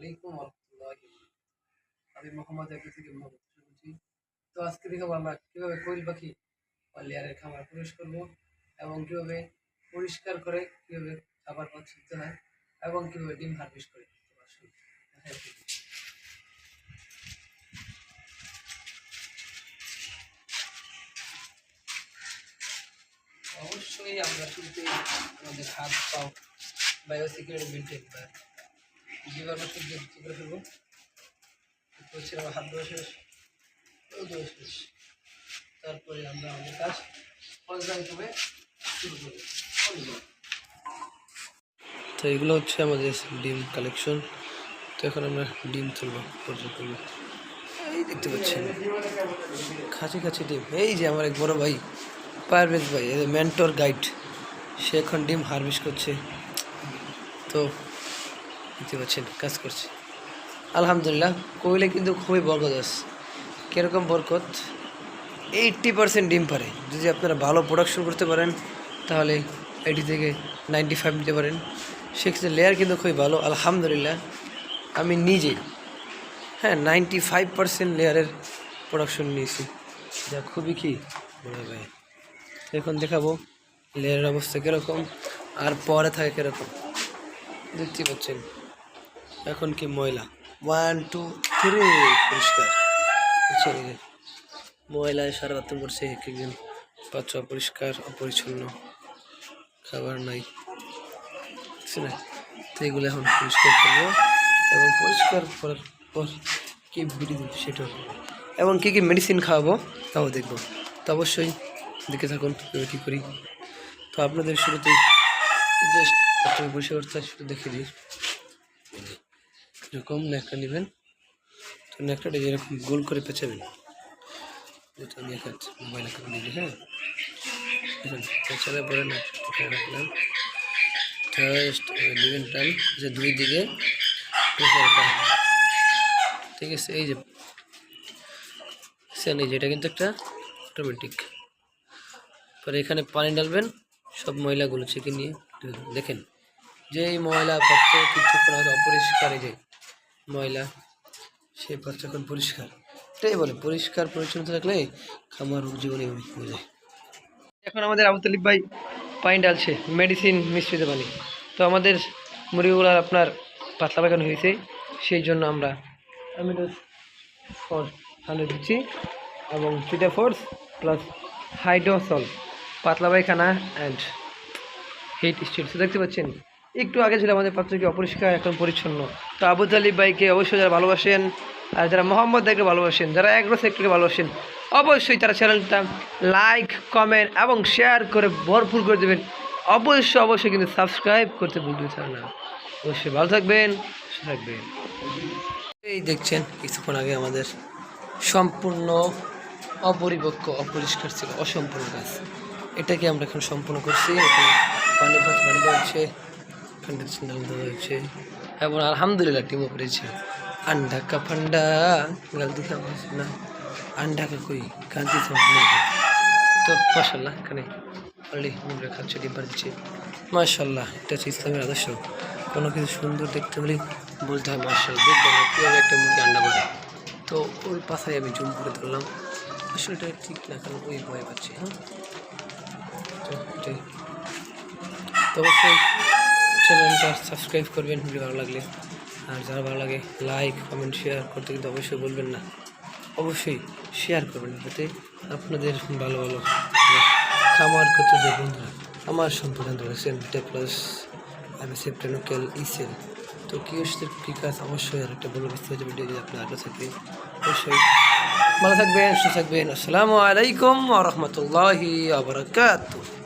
আলাইকুম ওয়া রাহমাতুল্লাহি। আমি মোহাম্মদ আকিব থেকে বলছি। তো আজকে দেখাবো আমরা কিভাবে কোয়েল পাখি বা লেয়ারের খামার পরিবেশ করব এবং কিভাবে পরিষ্কার করে কিভাবে খাবার পাচ্ছিতে হয় এবং কিভাবে ডিম হারভেস্ট করে। অবশ্যই আমরা শুরুতেই আমাদের হাত পাও বায়োসিকিউরিটি মেনটেন বা জীবাণু শুদ্ধ করে ফেলবো। হচ্ছে আমার হাত ধোয়া শেষ, শেষ। তারপরে আমরা আমাদের কাজ পর্যায়ক্রমে শুরু করবো। তো এগুলো হচ্ছে আমাদের ডিম কালেকশন। তো এখন আমরা ডিম তুলবো পর্যায়ক্রমে। এই দেখতে পাচ্ছেন খাঁচি খাঁচি ডিম। এই যে আমার এক বড় ভাই পারভেজ ভাই, মেন্টর গাইড, সে এখন ডিম হারভেস্ট করছে। তো দেখতে পাচ্ছেন কাজ করছে আলহামদুলিল্লাহ। কোয়েলে কিন্তু খুবই বরকত আছে। কীরকম বরকত? 80% ডিম পারে। যদি আপনারা ভালো প্রোডাকশন করতে পারেন তাহলে 80 থেকে 95 নিতে পারেন। সেক্ষেত্রে লেয়ার কিন্তু খুবই ভালো আলহামদুলিল্লাহ। আমি নিজে 95% লেয়ারের প্রোডাকশন নিয়েছি, যা খুবই কি বলা যায়। এখন দেখাবো লেয়ারের অবস্থা কীরকম আর পরে থাকে কীরকম। দেখতে পাচ্ছেন এখন কি ময়লা 1 2 3 পরিষ্কার বুঝছেন। ময়লায় সারা রাত করছে, একদিন পাচ্ছ অপরিষ্কার অপরিচ্ছন্ন, খাবার নাই বুঝছে না। তো এগুলো এখন পরিষ্কার করবো এবং পরিষ্কার করার পর কী বিড়ি দেবো সেটাও এবং কী কী মেডিসিন খাওয়াবো তাও দেখবো। তো অবশ্যই দেখে থাকুন কী করি। তো আপনাদের শুরুতেই জাস্ট পরিষ্কার করতে শুরু দেখে দিই। এরকম ন্যাকটা নেবেন। তো ন্যাকটাটা যেরকম গোল করে পেঁচাবেন, যেটা আমি একটা মোবাইল আঁকা দিলি। এখন পেঁচানোর পরে ন্যাকটা রাখলাম। জাস্ট নেবেন টান যে দুই দিকে প্রেশারটা, ঠিক আছে। এই যে এটা কিন্তু একটা অটোমেটিক। পরে এখানে পানি ডালবেন, সব ময়লাগুলো ছেঁকে নিয়ে দেখেন যে এই ময়লা পাত্র কিছুক্ষণ হয়তো অপরিষ্কার, এই যে ময়লা সেই পাত্র এখন পরিষ্কার। এটাই বলে পরিষ্কার পরিচ্ছন্নতা থাকলে খামার জীবনে হয়ে যায়। এখন আমাদের আবু তালিব ভাই পানি ডালছে, মেডিসিন মিশ্রিত পানি। তো আমাদের মুরগিগুলার আপনার পাতলা পায়খানা হয়েছে, সেই জন্য আমরা অ্যামিডোস ফর 100 দিচ্ছি এবং ফিটাফোর্স প্লাস হাইড্রোসল পাতলা পায়খানা অ্যান্ড হিট স্টিল। দেখতে পাচ্ছেন একটু আগে ছিল আমাদের পাত্রটি অপরিষ্কার, এখন পরিচ্ছন্ন। তো আবু তালিব ভাইকে অবশ্যই যারা ভালোবাসেন আর যারা মোহাম্মদ ভাইকে ভালোবাসেন, যারা অ্যাগ্রো সেক্টরকে ভালোবাসেন, অবশ্যই তারা চ্যানেলটা লাইক কমেন্ট এবং শেয়ার করে ভরপুর করে দেবেন। অবশ্যই কিন্তু সাবস্ক্রাইব করতে ভুলতে চান না। অবশ্যই ভালো থাকবেন, সুস্থ থাকবেন। এই দেখছেন কিছুক্ষণ আগে আমাদের সম্পূর্ণ অপরিপক্ক অপরিষ্কার ছিল, অসম্পূর্ণ কাজ। এটাকে আমরা এখন সম্পূর্ণ করছি। পানি দেওয়া হচ্ছে, দেওয়া হচ্ছে এবং আলহামদুলিল্লাহ টিমও করেছে। अंडा का फंडा गलती का ना अंडा का कोई गलती से नहीं है। तो माशाल्लाह এখানে অলরেডি মুরগি খাচ্ছে, ডিম পাড়া দিচ্ছে। মাশাল্লাহ, এটা হচ্ছে ইসলামের আদর্শ। কোনো কিছু সুন্দর দেখতে হলে বলতে হয় মাশাল্লাহ। দেখবেন কীভাবে একটা মুরগি আন্ডা পারে। তো ওই পাশায় আমি জুম করে ধরলাম, আসলে এটা ঠিক না, কারণ ওই ভয় পাচ্ছি। তো এটাই। তো অবশ্যই চ্যানেলটা সাবস্ক্রাইব করবেন ভিডিও ভালো লাগলে, আর যারা ভালো লাগে লাইক কমেন্ট শেয়ার করতে কিন্তু অবশ্যই বলবেন না। অবশ্যই শেয়ার করবেন, যাতে আপনাদের ভালো খামার করতে যে বন্ধুরা আমার সম্প্রদান রয়েছেন প্লাস আমি সেপ্টেনোকেল ইসেল। তো কী কাজ অবশ্যই আর একটা বড় বিস্তারিত ভিডিও যদি আপনার আগ্রহ থাকে অবশ্যই ভালো থাকবেন, সুস্থ থাকবেন। আসসালামু আলাইকুম ওয়া রাহমাতুল্লাহি ওয়া বারাকাতুহু।